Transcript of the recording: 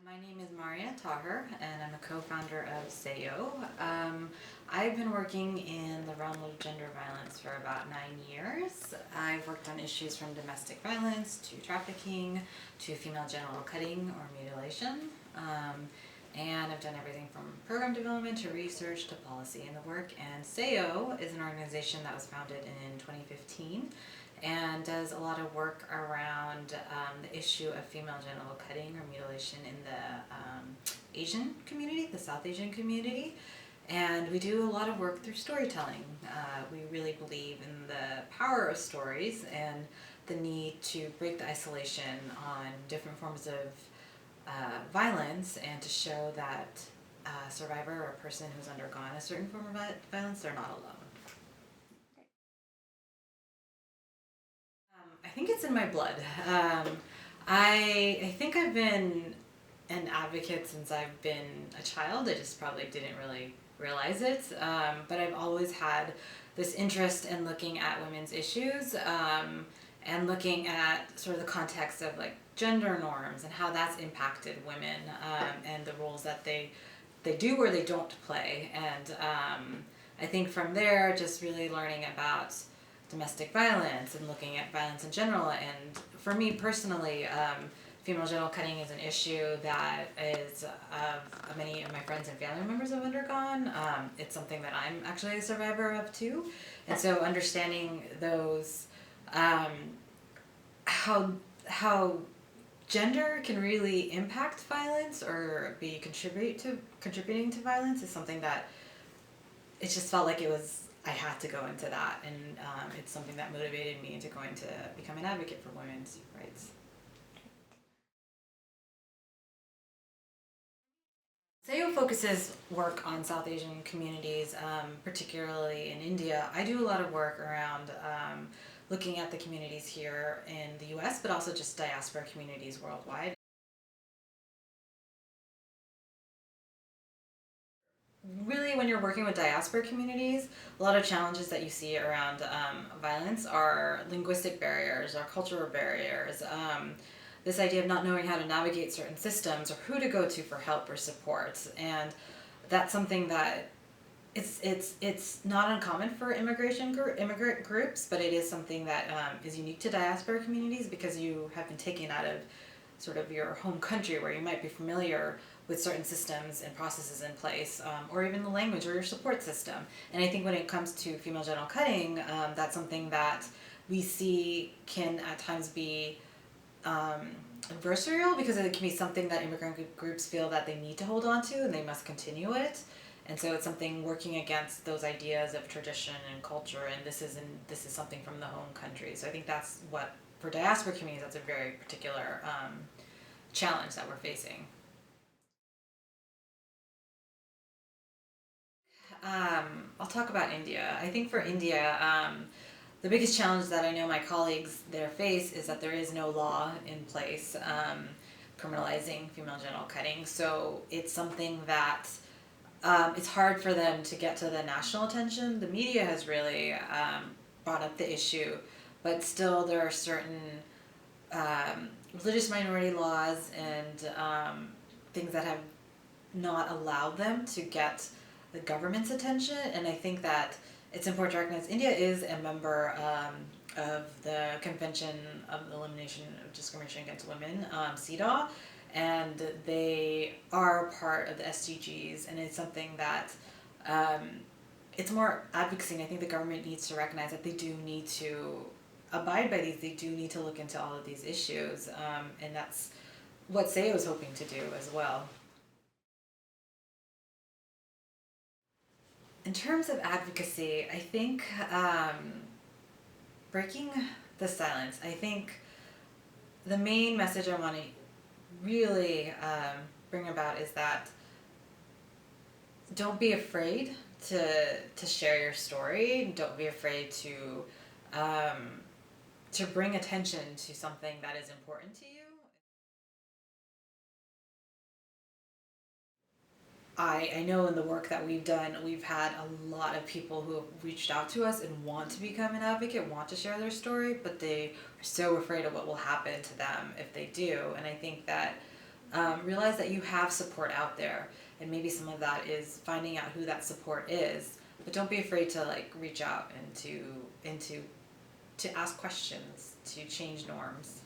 My name is Mariya Taher, and I'm a co-founder of Sahiyo. I've been working in the realm of gender violence for about 9 years. I've worked on issues from domestic violence to trafficking to female genital cutting or mutilation. And I've done everything from program development to research to policy in the work. And Sahiyo is an organization that was founded in 2015 and does a lot of work around the issue of female genital cutting or mutilation in the Asian community, the South Asian community. And we do a lot of work through storytelling. We really believe in the power of stories and the need to break the isolation on different forms of violence, and to show that a survivor or a person who's undergone a certain form of violence, they're not alone. I think it's in my blood. I think I've been an advocate since I've been a child. I just probably didn't really realize it. But I've always had this interest in looking at women's issues and looking at sort of the context of like gender norms and how that's impacted women and the roles that they do or they don't play. And I think from there, just really learning about domestic violence and looking at violence in general. And for me personally, female genital cutting is an issue that is many of my friends and family members have undergone. It's something that I'm actually a survivor of too. And so understanding those, how gender can really impact violence or be contributing to violence is something that it just felt like I had to go into that, and it's something that motivated me into going to become an advocate for women's rights. Sayo focuses work on South Asian communities, particularly in India. I do a lot of work around looking at the communities here in the US, but also just diaspora communities worldwide. Really, when you're working with diaspora communities, a lot of challenges that you see around violence are linguistic barriers, or cultural barriers, this idea of not knowing how to navigate certain systems or who to go to for help or support. And that's something that it's not uncommon for immigrant groups, but it is something that is unique to diaspora communities because you have been taken out of sort of your home country where you might be familiar with certain systems and processes in place, or even the language or your support system. And I think when it comes to female genital cutting, that's something that we see can at times be adversarial, because it can be something that immigrant groups feel that they need to hold on to and they must continue it. And so it's something working against those ideas of tradition and culture, and this is something from the home country. So I think that's what, for diaspora communities, that's a very particular challenge that we're facing. I'll talk about India. I think for India, the biggest challenge that I know my colleagues there face is that there is no law in place criminalizing female genital cutting. So it's something that it's hard for them to get to the national attention. The media has really brought up the issue, but still there are certain religious minority laws and things that have not allowed them to get the government's attention. And I think that it's important to recognize India is a member of the Convention of the Elimination of Discrimination Against Women, CEDAW, and they are part of the SDGs, and it's something that it's more advocacy, and I think the government needs to recognize that they do need to abide by these, they do need to look into all of these issues, and that's what SAYO is hoping to do as well. In terms of advocacy, I think breaking the silence. I think the main message I want to really bring about is that don't be afraid to share your story. Don't be afraid to bring attention to something that is important to you. I know in the work that we've done, we've had a lot of people who have reached out to us and want to become an advocate, want to share their story, but they are so afraid of what will happen to them if they do. And I think that Realize that you have support out there, and maybe some of that is finding out who that support is. But don't be afraid to like reach out and to ask questions to change norms.